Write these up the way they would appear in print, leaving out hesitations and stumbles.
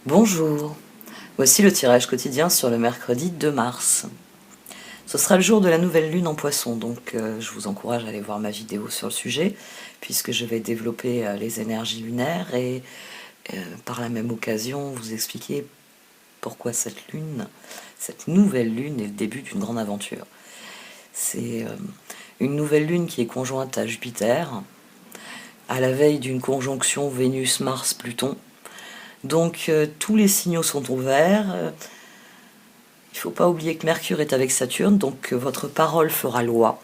Bonjour, voici le tirage quotidien sur le mercredi 2 mars. Ce sera le jour de la nouvelle lune en poisson, donc je vous encourage à aller voir ma vidéo sur le sujet, puisque je vais développer les énergies lunaires et par la même occasion vous expliquer pourquoi cette lune, cette nouvelle lune est le début d'une grande aventure. C'est une nouvelle lune qui est conjointe à Jupiter, à la veille d'une conjonction Vénus-Mars-Pluton. Donc tous les signaux sont ouverts. Il ne faut pas oublier que Mercure est avec Saturne, donc votre parole fera loi.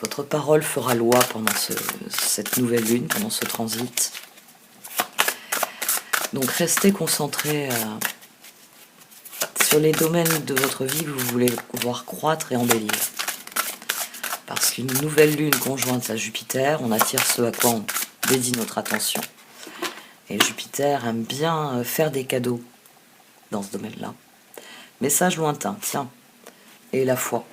Votre parole fera loi pendant cette nouvelle lune, pendant ce transit. Donc restez concentrés sur les domaines de votre vie que vous voulez voir croître et embellir. Parce qu'une nouvelle lune conjointe à Jupiter, on attire ce à quoi on dédie notre attention. Et Jupiter aime bien faire des cadeaux dans ce domaine-là. Message lointain, tiens, et la foi.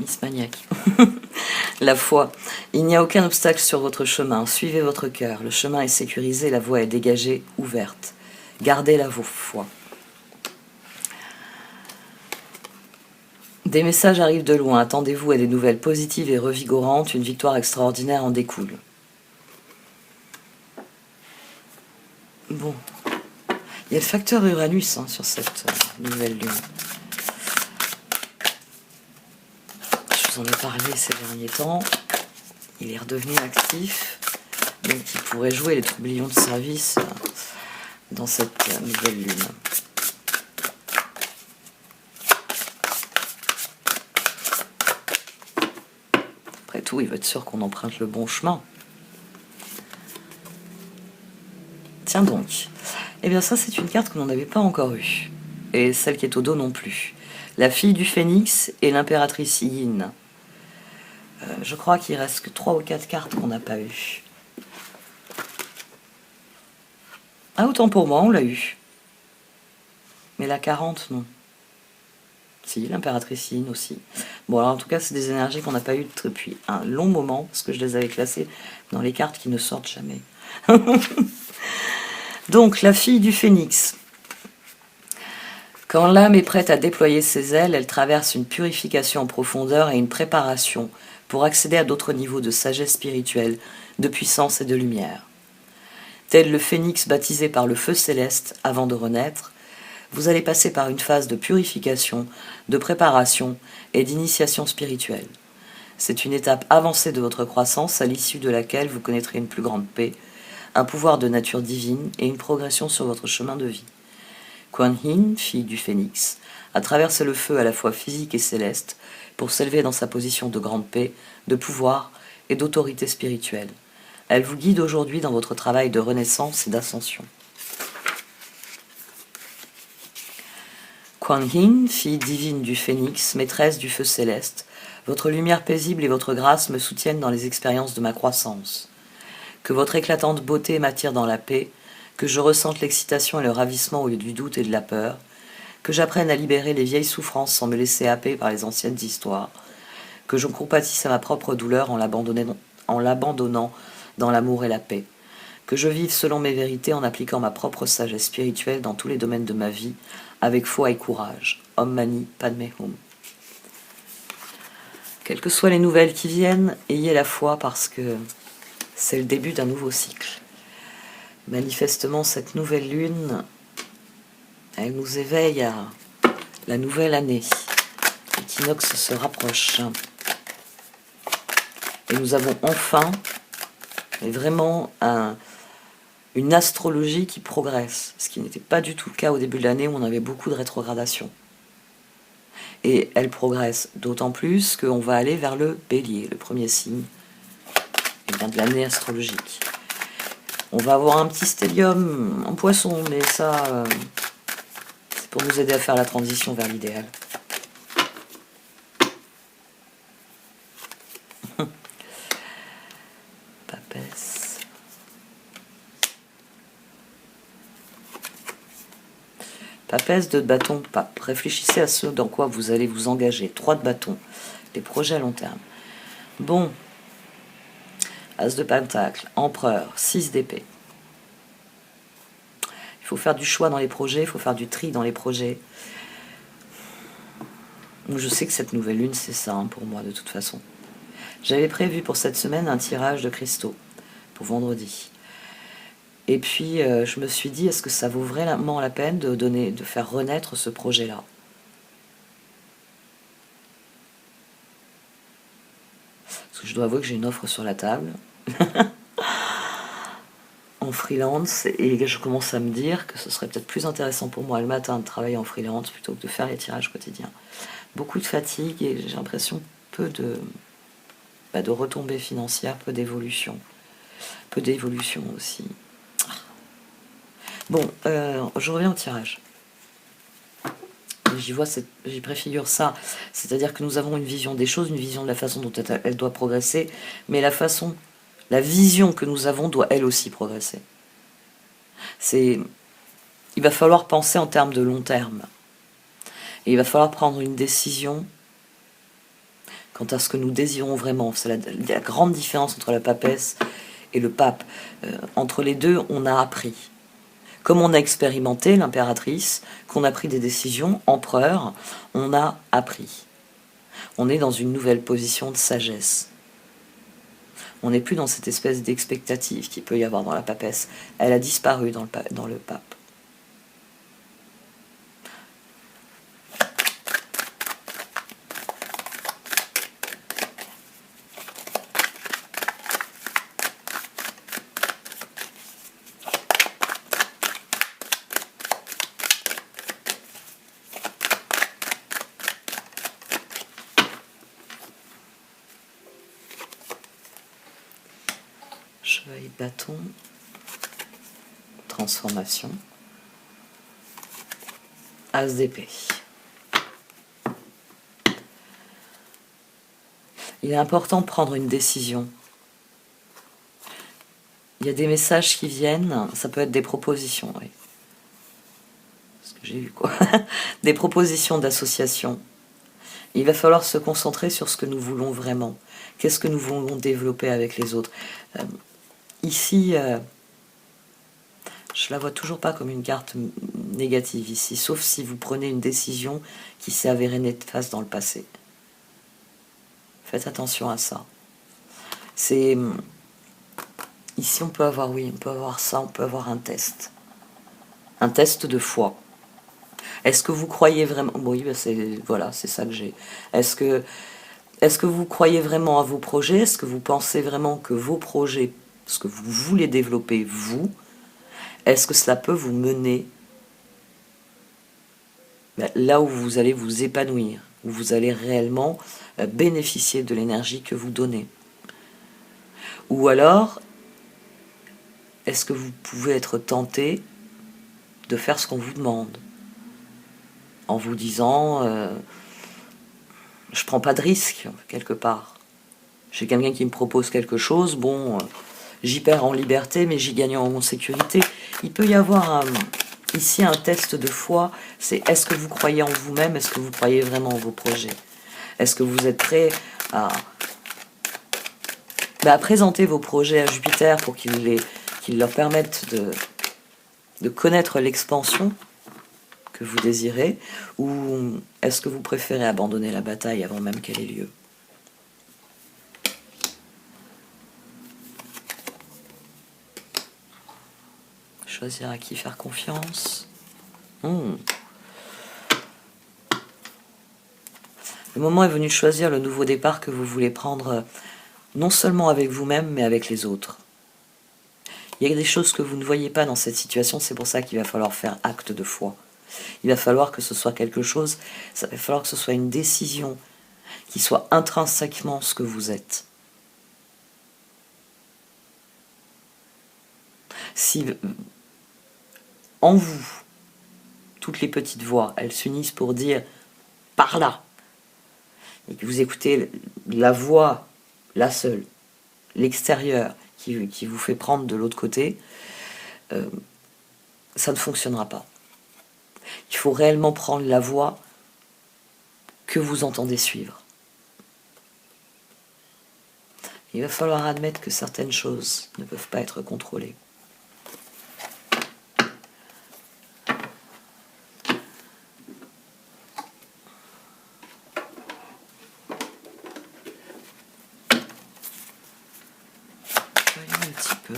Miss Maniaque. La foi. Il n'y a aucun obstacle sur votre chemin. Suivez votre cœur. Le chemin est sécurisé, la voie est dégagée, ouverte. Gardez la foi. Des messages arrivent de loin. Attendez-vous à des nouvelles positives et revigorantes. Une victoire extraordinaire en découle. Bon. Il y a le facteur Uranus sur cette nouvelle lune. Je vous en ai parlé ces derniers temps. Il est redevenu actif. Donc il pourrait jouer les tourbillons de service dans cette nouvelle lune. Après tout, il veut être sûr qu'on emprunte le bon chemin. Tiens donc. Eh bien ça, c'est une carte que l'on n'avait pas encore eue. Et celle qui est au dos non plus. La fille du phénix et l'impératrice Yin. Je crois qu'il reste que 3 ou 4 cartes qu'on n'a pas eues. Ah, autant pour moi, on l'a eu. Mais la 40, non. Si, l'impératrice Yin aussi. Bon, alors en tout cas, c'est des énergies qu'on n'a pas eues depuis un long moment, parce que je les avais classées dans les cartes qui ne sortent jamais. Donc, la fille du phénix. Quand l'âme est prête à déployer ses ailes, elle traverse une purification en profondeur et une préparation pour accéder à d'autres niveaux de sagesse spirituelle, de puissance et de lumière. Tel le phénix baptisé par le feu céleste avant de renaître, vous allez passer par une phase de purification, de préparation et d'initiation spirituelle. C'est une étape avancée de votre croissance à l'issue de laquelle vous connaîtrez une plus grande paix, un pouvoir de nature divine et une progression sur votre chemin de vie. Kuan Yin, fille du phénix, a traversé le feu à la fois physique et céleste pour s'élever dans sa position de grande paix, de pouvoir et d'autorité spirituelle. Elle vous guide aujourd'hui dans votre travail de renaissance et d'ascension. Kuan Yin, fille divine du phénix, maîtresse du feu céleste, votre lumière paisible et votre grâce me soutiennent dans les expériences de ma croissance. Que votre éclatante beauté m'attire dans la paix, que je ressente l'excitation et le ravissement au lieu du doute et de la peur, que j'apprenne à libérer les vieilles souffrances sans me laisser happer par les anciennes histoires, que je compatisse à ma propre douleur en l'abandonnant dans l'amour et la paix, que je vive selon mes vérités en appliquant ma propre sagesse spirituelle dans tous les domaines de ma vie, avec foi et courage. Om Mani Padme Hum. Quelles que soient les nouvelles qui viennent, ayez la foi parce que c'est le début d'un nouveau cycle. Manifestement, cette nouvelle lune, elle nous éveille à la nouvelle année. L'équinoxe se rapproche. Et nous avons enfin, mais vraiment, une astrologie qui progresse, ce qui n'était pas du tout le cas au début de l'année où on avait beaucoup de rétrogradation. Et elle progresse d'autant plus qu'on va aller vers le bélier, le premier signe de l'année astrologique. On va avoir un petit stellium en poisson, mais ça, c'est pour nous aider à faire la transition vers l'idéal. Papesse. Papesse, 2 de bâton, pape. Réfléchissez à ce dans quoi vous allez vous engager. 3 de bâton, les projets à long terme. Bon, As de pentacle, empereur, 6 d'épée. Il faut faire du choix dans les projets, il faut faire du tri dans les projets. Je sais que cette nouvelle lune, c'est ça pour moi de toute façon. J'avais prévu pour cette semaine un tirage de cristaux pour vendredi. Et puis je me suis dit, est-ce que ça vaut vraiment la peine de faire renaître ce projet-là? Parce que je dois avouer que j'ai une offre sur la table en freelance et je commence à me dire que ce serait peut-être plus intéressant pour moi le matin de travailler en freelance plutôt que de faire les tirages quotidiens. Beaucoup de fatigue et j'ai l'impression peu de retombées financières, peu d'évolution aussi. Bon, je reviens au tirage. J'y préfigure ça, c'est-à-dire que nous avons une vision des choses, une vision de la façon dont elle doit progresser, mais la vision que nous avons doit elle aussi progresser. Il va falloir penser en termes de long terme. Et il va falloir prendre une décision quant à ce que nous désirons vraiment. C'est la grande différence entre la papesse et le pape. Entre les deux, on a appris. Comme on a expérimenté, l'impératrice, qu'on a pris des décisions, empereur, on a appris. On est dans une nouvelle position de sagesse. On n'est plus dans cette espèce d'expectative qu'il peut y avoir dans la papesse. Elle a disparu dans le pape. Chevalier de bâton, transformation, As d'épée. Il est important de prendre une décision. Il y a des messages qui viennent, ça peut être des propositions, oui. Ce que j'ai vu, quoi. Des propositions d'association. Il va falloir se concentrer sur ce que nous voulons vraiment. Qu'est-ce que nous voulons développer avec les autres? Ici, je la vois toujours pas comme une carte négative ici, sauf si vous prenez une décision qui s'est avérée néfaste dans le passé. Faites attention à ça. Ici, on peut avoir ça, on peut avoir un test de foi. Est-ce que vous croyez vraiment? Oui, c'est ça que j'ai. Est-ce que vous croyez vraiment à vos projets? Est-ce que vous pensez vraiment que vos projets, ce que vous voulez développer, est-ce que cela peut vous mener là où vous allez vous épanouir, où vous allez réellement bénéficier de l'énergie que vous donnez? Ou alors, est-ce que vous pouvez être tenté de faire ce qu'on vous demande en vous disant je prends pas de risque quelque part. J'ai quelqu'un qui me propose quelque chose, j'y perds en liberté, mais j'y gagne en sécurité. Il peut y avoir ici un test de foi, c'est est-ce que vous croyez en vous-même, est-ce que vous croyez vraiment en vos projets? Est-ce que vous êtes prêt à présenter vos projets à Jupiter pour qu'il leur permette de connaître l'expansion que vous désirez, ou est-ce que vous préférez abandonner la bataille avant même qu'elle ait lieu? Choisir à qui faire confiance. Le moment est venu de choisir le nouveau départ que vous voulez prendre, non seulement avec vous-même, mais avec les autres. Il y a des choses que vous ne voyez pas dans cette situation, c'est pour ça qu'il va falloir faire acte de foi. Il va falloir que ce soit quelque chose, ça va falloir que ce soit une décision qui soit intrinsèquement ce que vous êtes. Si en vous, toutes les petites voix, elles s'unissent pour dire par là, et que vous écoutez la voix, la seule, l'extérieur, qui vous fait prendre de l'autre côté, ça ne fonctionnera pas. Il faut réellement prendre la voie que vous entendez suivre. Il va falloir admettre que certaines choses ne peuvent pas être contrôlées. Voyons un petit peu.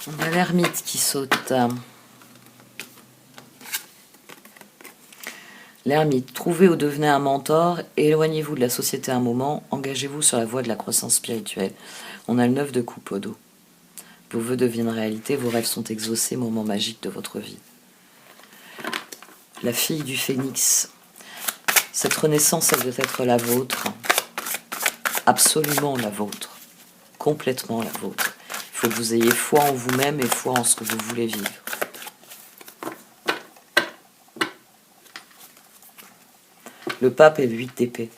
On a l'ermite qui saute. L'ermite, trouvez ou devenez un mentor, éloignez-vous de la société un moment, engagez-vous sur la voie de la croissance spirituelle. On a le 9 de coupe au dos. Vos vœux deviennent réalité, vos rêves sont exaucés, moment magique de votre vie. La fille du phénix. Cette renaissance, elle doit être la vôtre. Absolument la vôtre. Complètement la vôtre. Il faut que vous ayez foi en vous-même et foi en ce que vous voulez vivre. Le pape est le 8 d'épée.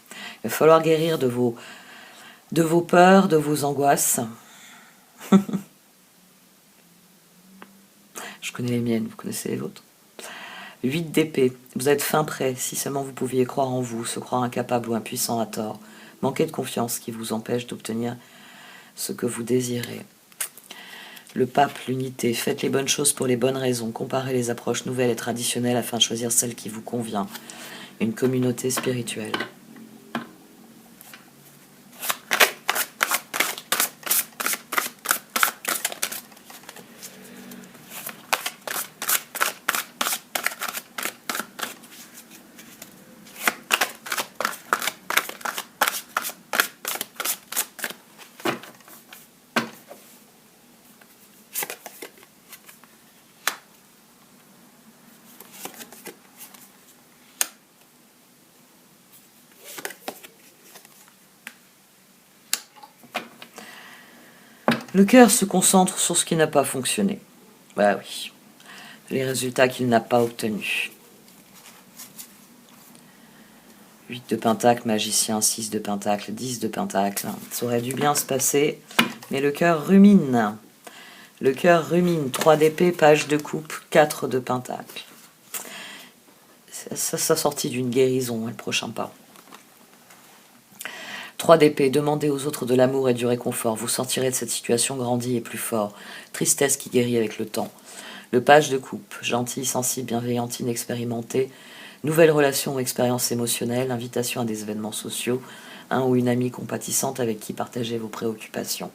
Il va falloir guérir de vos peurs, de vos angoisses. Je connais les miennes, vous connaissez les vôtres. 8 d'épée. Vous êtes fin prêt, si seulement vous pouviez croire en vous, se croire incapable ou impuissant à tort. Manquer de confiance qui vous empêche d'obtenir ce que vous désirez. Le pape, l'unité. Faites les bonnes choses pour les bonnes raisons. Comparez les approches nouvelles et traditionnelles afin de choisir celle qui vous convient. Une communauté spirituelle. Le cœur se concentre sur ce qui n'a pas fonctionné. Bah oui, les résultats qu'il n'a pas obtenus. 8 de pentacle, magicien, 6 de pentacle, 10 de pentacle. Ça aurait dû bien se passer, mais le cœur rumine. Le cœur rumine. 3 d'épée, page de coupe, 4 de pentacle. Ça sortit d'une guérison, le prochain pas. 3 d'épée, demandez aux autres de l'amour et du réconfort. Vous sortirez de cette situation grandi et plus fort. Tristesse qui guérit avec le temps. Le page de coupe, gentil, sensible, bienveillante, inexpérimenté. Nouvelle relation ou expérience émotionnelle. Invitation à des événements sociaux. Un ou une amie compatissante avec qui partager vos préoccupations.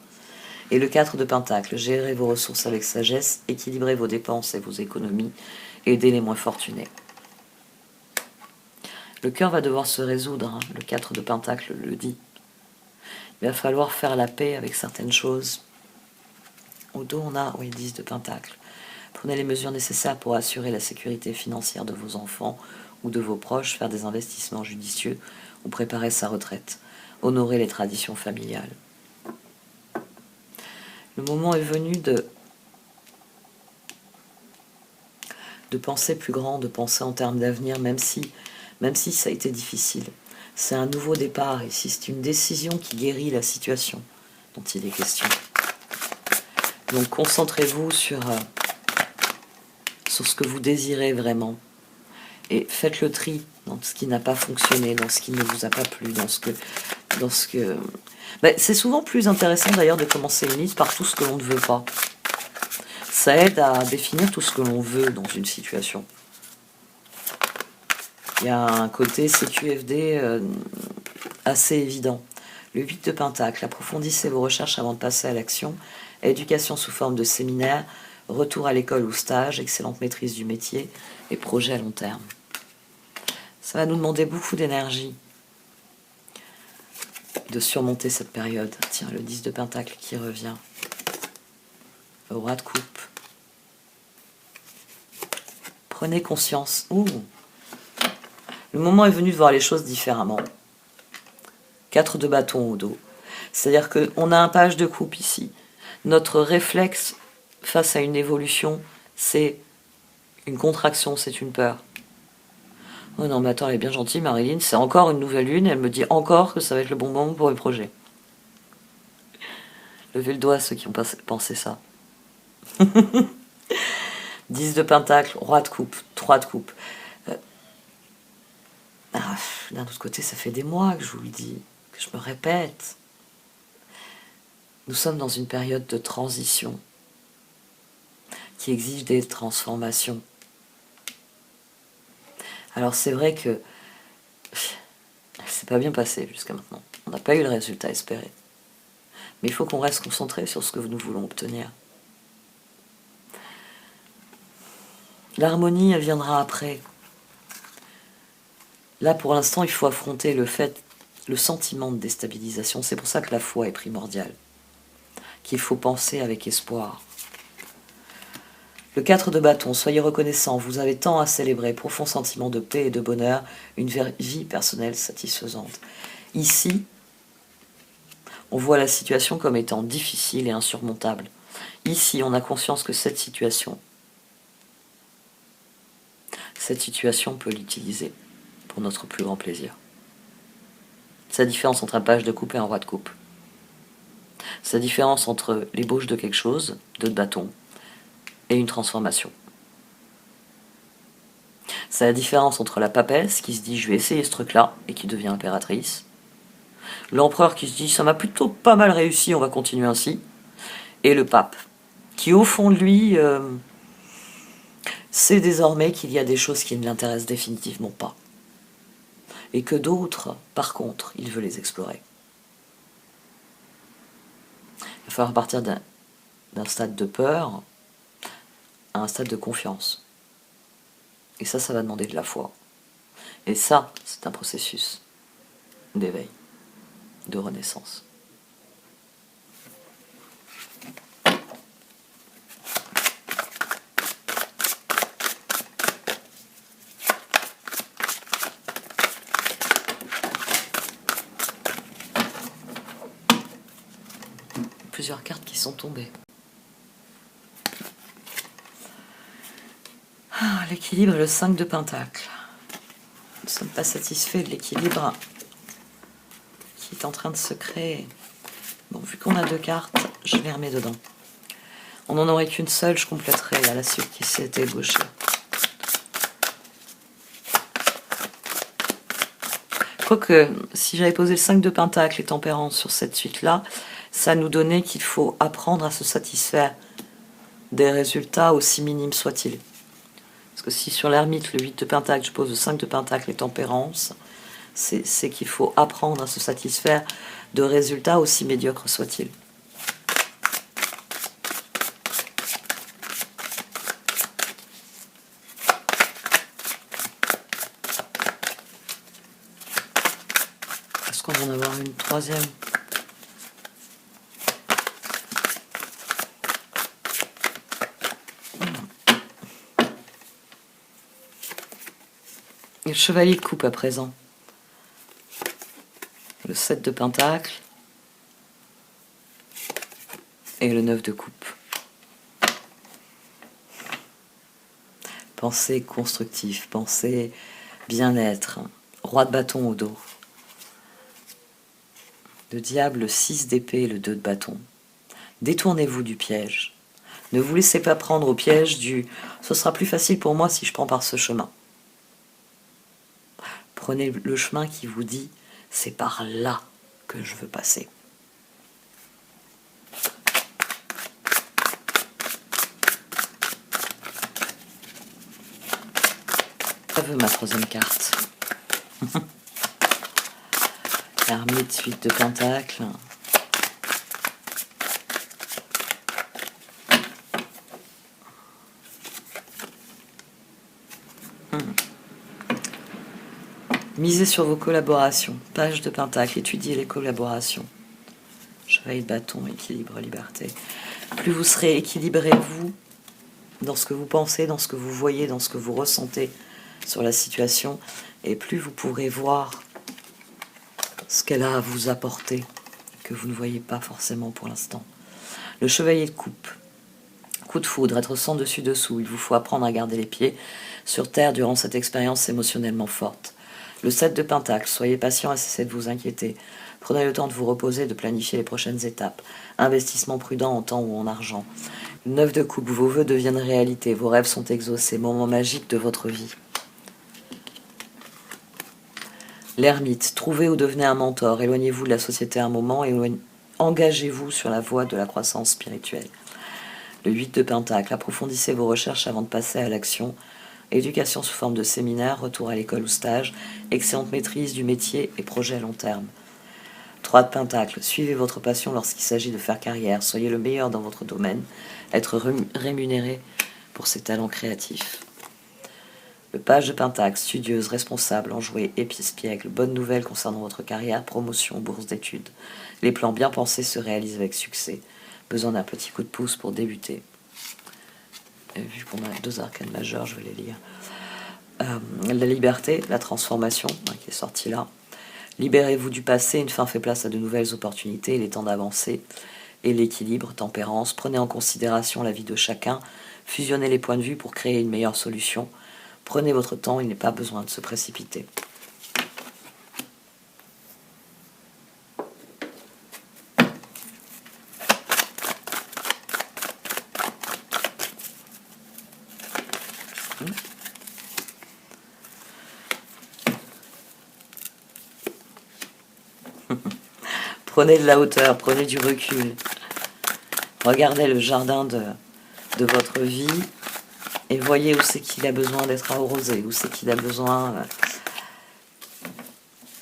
Et le 4 de pentacle, gérez vos ressources avec sagesse. Équilibrez vos dépenses et vos économies. Aidez les moins fortunés. Le cœur va devoir se résoudre. Le 4 de pentacle le dit. Il va falloir faire la paix avec certaines choses. Au dos, on a 10 de pentacle. Prenez les mesures nécessaires pour assurer la sécurité financière de vos enfants ou de vos proches, faire des investissements judicieux ou préparer sa retraite. Honorer les traditions familiales. Le moment est venu de penser plus grand, de penser en termes d'avenir, même si ça a été difficile. C'est un nouveau départ ici, c'est une décision qui guérit la situation dont il est question. Donc concentrez-vous sur ce que vous désirez vraiment et faites le tri dans ce qui n'a pas fonctionné, dans ce qui ne vous a pas plu, dans ce que... c'est souvent plus intéressant d'ailleurs de commencer une liste par tout ce que l'on ne veut pas. Ça aide à définir tout ce que l'on veut dans une situation. Il y a un côté CQFD assez évident. Le 8 de pentacle, approfondissez vos recherches avant de passer à l'action. Éducation sous forme de séminaire, retour à l'école ou stage, excellente maîtrise du métier et projet à long terme. Ça va nous demander beaucoup d'énergie de surmonter cette période. Tiens, le 10 de pentacle qui revient. Le roi de coupe. Prenez conscience. Le moment est venu de voir les choses différemment. 4 de bâton au dos. C'est-à-dire qu'on a un page de coupe ici. Notre réflexe face à une évolution, c'est une contraction, c'est une peur. Oh non, mais attends, elle est bien gentille, Marilyn, c'est encore une nouvelle lune, elle me dit encore que ça va être le bon moment pour les projets. Levez le doigt à ceux qui ont pensé ça. 10 de pentacle, roi de coupe, 3 de coupe. D'un autre côté, ça fait des mois que je vous le dis, que je me répète. Nous sommes dans une période de transition qui exige des transformations. Alors c'est vrai que c'est pas bien passé jusqu'à maintenant. On n'a pas eu le résultat espéré. Mais il faut qu'on reste concentré sur ce que nous voulons obtenir. L'harmonie, elle viendra après. Là, pour l'instant, il faut affronter le sentiment de déstabilisation. C'est pour ça que la foi est primordiale. Qu'il faut penser avec espoir. Le 4 de bâton, soyez reconnaissants, vous avez tant à célébrer, profond sentiment de paix et de bonheur, une vie personnelle satisfaisante. Ici, on voit la situation comme étant difficile et insurmontable. Ici, on a conscience que cette situation peut l'utiliser pour notre plus grand plaisir. C'est la différence entre un page de coupe et un roi de coupe. C'est la différence entre l'ébauche de quelque chose, de bâton, et une transformation. C'est la différence entre la papesse qui se dit je vais essayer ce truc-là et qui devient impératrice. L'empereur qui se dit ça m'a plutôt pas mal réussi, on va continuer ainsi. Et le pape qui au fond de lui sait désormais qu'il y a des choses qui ne l'intéressent définitivement pas. Et que d'autres, par contre, il veut les explorer. Il va falloir partir d'un stade de peur à un stade de confiance. Et ça va demander de la foi. Et ça, c'est un processus d'éveil, de renaissance. Plusieurs cartes qui sont tombées. L'équilibre et le 5 de pentacle. Nous ne sommes pas satisfaits de l'équilibre qui est en train de se créer. Bon, vu qu'on a 2 cartes, je les remets dedans. On n'en aurait qu'une seule, je compléterai à la suite qui s'est ébauchée. Quoique, si j'avais posé le 5 de pentacle et tempérance sur cette suite-là, ça nous donnait qu'il faut apprendre à se satisfaire des résultats aussi minimes soient-ils. Parce que si sur l'ermite, le 8 de pentacle, je pose le 5 de pentacle et tempérance, c'est qu'il faut apprendre à se satisfaire de résultats aussi médiocres soient-ils. Est-ce qu'on va en avoir une troisième ? Et le chevalier de coupe à présent. Le 7 de pentacle. Et le 9 de coupe. Pensée constructive, pensée bien-être. Roi de bâton au dos. Le diable, le 6 d'épée et le 2 de bâton. Détournez-vous du piège. Ne vous laissez pas prendre au piège du « ce sera plus facile pour moi si je prends par ce chemin ». Prenez le chemin qui vous dit « c'est par là que je veux passer ». Ça veut ma troisième carte. L'ermite, 8 de pentacle. Misez sur vos collaborations. Page de pentacle, étudiez les collaborations. Chevalier de bâton, équilibre, liberté. Plus vous serez équilibré, vous, dans ce que vous pensez, dans ce que vous voyez, dans ce que vous ressentez, sur la situation, et plus vous pourrez voir ce qu'elle a à vous apporter, que vous ne voyez pas forcément pour l'instant. Le chevalier de coupe. Coup de foudre, être sans dessus-dessous. Il vous faut apprendre à garder les pieds sur terre durant cette expérience émotionnellement forte. Le 7 de pentacle. Soyez patient et cessez de vous inquiéter. Prenez le temps de vous reposer et de planifier les prochaines étapes. Investissement prudent en temps ou en argent. 9 de coupe. Vos vœux deviennent réalité. Vos rêves sont exaucés. Moment magique de votre vie. L'ermite. Trouvez ou devenez un mentor. Éloignez-vous de la société un moment et engagez-vous sur la voie de la croissance spirituelle. Le 8 de pentacle. Approfondissez vos recherches avant de passer à l'action. Éducation sous forme de séminaire, retour à l'école ou stage, excellente maîtrise du métier et projet à long terme. 3 de pentacle. Suivez votre passion lorsqu'il s'agit de faire carrière. Soyez le meilleur dans votre domaine. Être rémunéré pour ses talents créatifs. Le page de pentacle. Studieuse, responsable, enjouée, épispiègle. Bonne nouvelle concernant votre carrière, promotion, bourse d'études. Les plans bien pensés se réalisent avec succès. Besoin d'un petit coup de pouce pour débuter. Et vu qu'on a 2 arcanes majeures, je vais les lire. La liberté, la transformation, qui est sortie là. Libérez-vous du passé, une fin fait place à de nouvelles opportunités, il est temps d'avancer. Et l'équilibre, tempérance, prenez en considération la vie de chacun, fusionnez les points de vue pour créer une meilleure solution. Prenez votre temps, il n'est pas besoin de se précipiter. Prenez de la hauteur, prenez du recul. Regardez le jardin de votre vie et voyez où c'est qu'il a besoin d'être arrosé, où c'est qu'il a besoin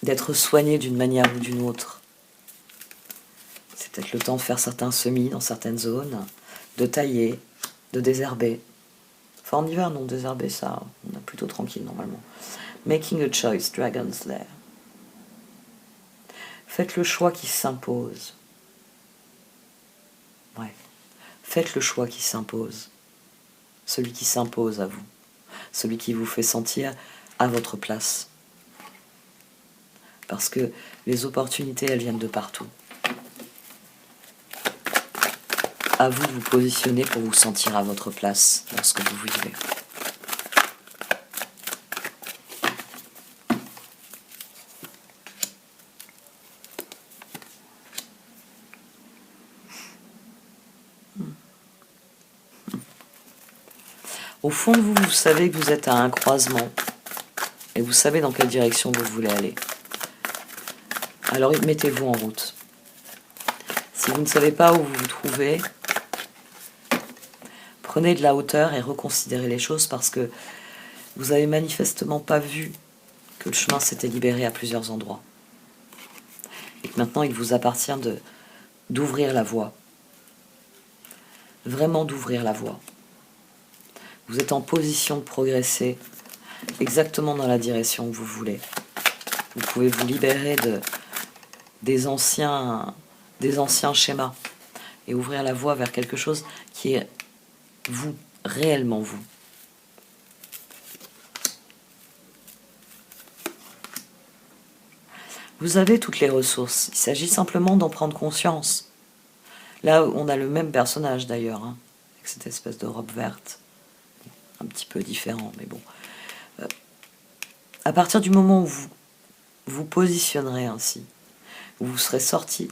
d'être soigné d'une manière ou d'une autre. C'est peut-être le temps de faire certains semis dans certaines zones, de tailler, de désherber. Enfin, en hiver, non, désherber, ça, on est plutôt tranquille normalement. Making a choice, Dragon's Lair. Faites le choix qui s'impose. Ouais. Faites le choix qui s'impose. Celui qui s'impose à vous. Celui qui vous fait sentir à votre place. Parce que les opportunités, elles viennent de partout. À vous de vous positionner pour vous sentir à votre place dans ce que vous vivez. Au fond de vous, vous savez que vous êtes à un croisement et vous savez dans quelle direction vous voulez aller. Alors mettez-vous en route. Si vous ne savez pas où vous vous trouvez, prenez de la hauteur et reconsidérez les choses parce que vous avez manifestement pas vu que le chemin s'était libéré à plusieurs endroits. Et que maintenant il vous appartient d'ouvrir la voie. Vraiment d'ouvrir la voie. Vous êtes en position de progresser exactement dans la direction que vous voulez. Vous pouvez vous libérer des anciens schémas et ouvrir la voie vers quelque chose qui est vous, réellement vous. Vous avez toutes les ressources, il s'agit simplement d'en prendre conscience. Là, on a le même personnage d'ailleurs, avec cette espèce de robe verte. Un petit peu différent, mais bon. À partir du moment où vous vous positionnerez ainsi, où vous serez sorti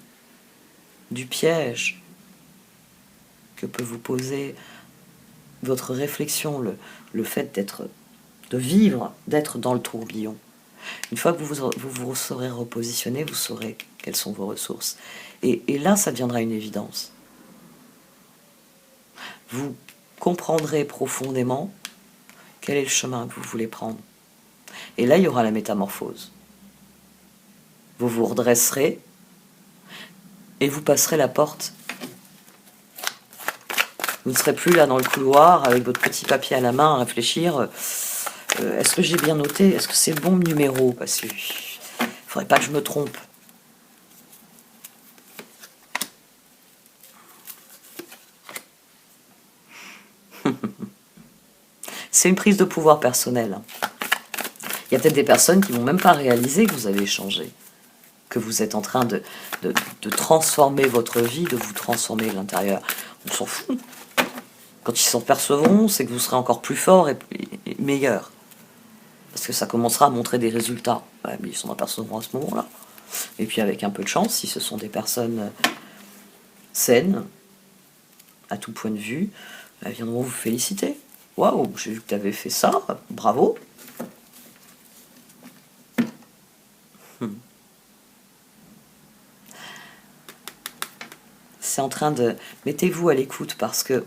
du piège que peut vous poser votre réflexion, le fait de vivre, d'être dans le tourbillon. Une fois que vous saurez repositionner, vous saurez quelles sont vos ressources. Et là, ça deviendra une évidence. Vous comprendrez profondément quel est le chemin que vous voulez prendre. Et là, il y aura la métamorphose. Vous vous redresserez et vous passerez la porte. Vous ne serez plus là dans le couloir avec votre petit papier à la main à réfléchir. Est-ce que j'ai bien noté? Est-ce que c'est le bon numéro? Parce qu'il ne faudrait pas que je me trompe. C'est une prise de pouvoir personnelle. Il y a peut-être des personnes qui ne vont même pas réaliser que vous avez changé, que vous êtes en train de transformer votre vie, de vous transformer de l'intérieur. On s'en fout. Quand ils s'en percevront, c'est que vous serez encore plus fort et meilleur. Parce que ça commencera à montrer des résultats. Ouais, mais ils s'en apercevront à ce moment-là. Et puis avec un peu de chance, si ce sont des personnes saines, à tout point de vue, elles viendront vous féliciter. Waouh, j'ai vu que tu avais fait ça, bravo. C'est en train de... Mettez-vous à l'écoute parce que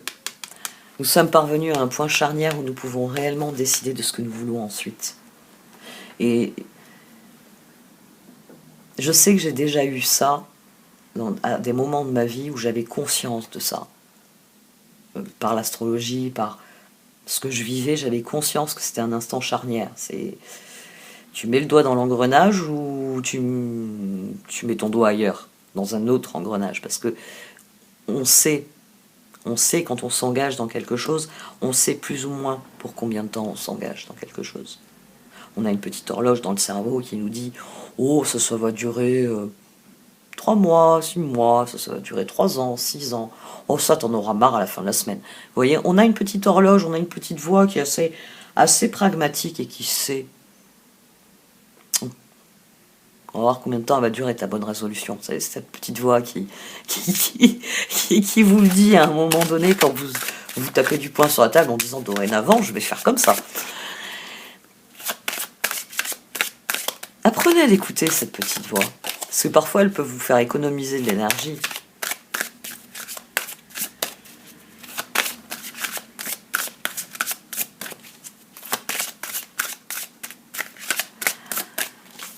nous sommes parvenus à un point charnière où nous pouvons réellement décider de ce que nous voulons ensuite. Et je sais que j'ai déjà eu ça à des moments de ma vie où j'avais conscience de ça. Par l'astrologie, par ce que je vivais, j'avais conscience que c'était un instant charnière. Tu mets le doigt dans l'engrenage ou tu mets ton doigt ailleurs, dans un autre engrenage. Parce que on sait quand on s'engage dans quelque chose, on sait plus ou moins pour combien de temps on s'engage dans quelque chose. On a une petite horloge dans le cerveau qui nous dit « Oh, ça va durer 3 mois, 6 mois, ça va durer 3 ans, 6 ans. Oh, ça, t'en auras marre à la fin de la semaine. » Vous voyez, on a une petite horloge, on a une petite voix qui est assez pragmatique et qui sait. On va voir combien de temps va durer ta bonne résolution. C'est cette petite voix qui vous le dit à un moment donné quand vous tapez du poing sur la table en disant « Dorénavant, je vais faire comme ça. » Apprenez à l'écouter, cette petite voix. Parce que parfois, elle peut vous faire économiser de l'énergie.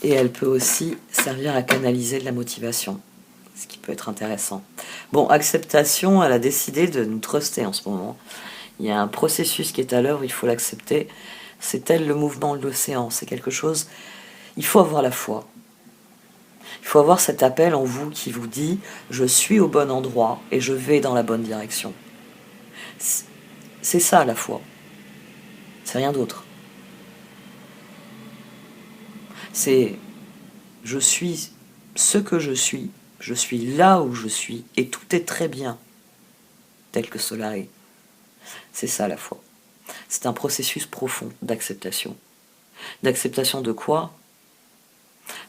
Et elle peut aussi servir à canaliser de la motivation. Ce qui peut être intéressant. Bon, acceptation, elle a décidé de nous truster en ce moment. Il y a un processus qui est à l'œuvre, il faut l'accepter. C'est tel le mouvement de l'océan. C'est quelque chose... Il faut avoir la foi. Il faut avoir cet appel en vous qui vous dit « Je suis au bon endroit et je vais dans la bonne direction ». C'est ça la foi. C'est rien d'autre. C'est « Je suis ce que je suis là où je suis et tout est très bien, tel que cela est ». C'est ça la foi. C'est un processus profond d'acceptation. D'acceptation de quoi ?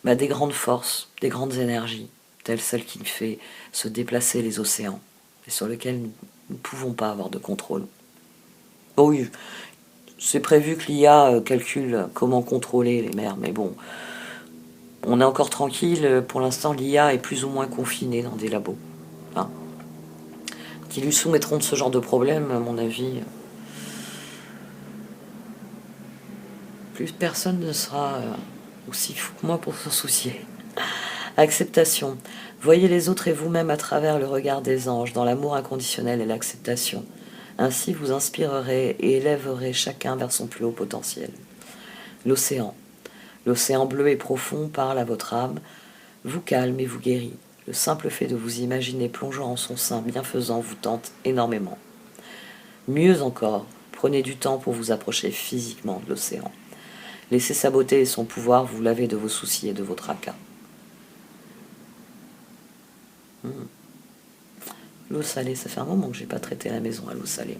Des grandes forces, des grandes énergies, telles celles qui fait se déplacer les océans, et sur lesquelles nous ne pouvons pas avoir de contrôle. Oh oui, c'est prévu que l'IA calcule comment contrôler les mers, mais bon, on est encore tranquille, pour l'instant l'IA est plus ou moins confinée dans des labos. Hein. Qui lui soumettront de ce genre de problème, à mon avis, plus personne ne sera aussi fou que moi pour s'en soucier. Acceptation. Voyez les autres et vous-même à travers le regard des anges, dans l'amour inconditionnel et l'acceptation. Ainsi vous inspirerez et élèverez chacun vers son plus haut potentiel. L'océan. L'océan bleu et profond parle à votre âme, vous calme et vous guérit. Le simple fait de vous imaginer plongeant en son sein bienfaisant vous tente énormément. Mieux encore, prenez du temps pour vous approcher physiquement de l'océan. Laissez sa beauté et son pouvoir vous laver de vos soucis et de vos tracas. L'eau salée, ça fait un moment que j'ai pas traité la maison à l'eau salée.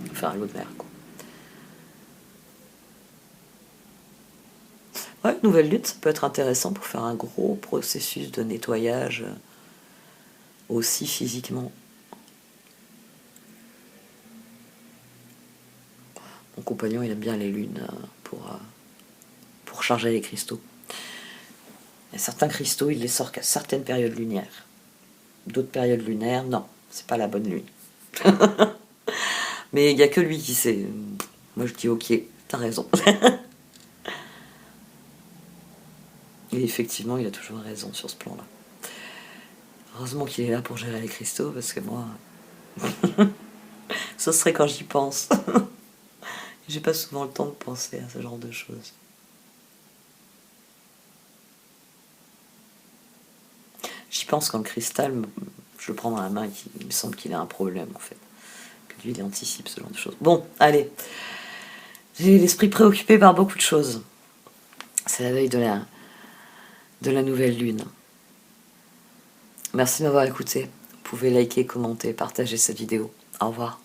Enfin, à l'eau de mer, quoi. Ouais, nouvelle lune, ça peut être intéressant pour faire un gros processus de nettoyage, aussi physiquement. Mon compagnon, il aime bien les lunes pour charger les cristaux. Il y a certains cristaux, il les sort qu'à certaines périodes lunaires. D'autres périodes lunaires, non, c'est pas la bonne lune. Mais il n'y a que lui qui sait. Moi, je dis ok, t'as raison. Et effectivement, il a toujours raison sur ce plan-là. Heureusement qu'il est là pour gérer les cristaux, parce que moi... ce serait quand j'y pense. J'ai pas souvent le temps de penser à ce genre de choses. J'y pense quand le cristal, je le prends dans la main et il me semble qu'il a un problème, en fait. Que lui, il anticipe ce genre de choses. Bon, allez. J'ai l'esprit préoccupé par beaucoup de choses. C'est la veille de la nouvelle lune. Merci de m'avoir écouté. Vous pouvez liker, commenter, partager cette vidéo. Au revoir.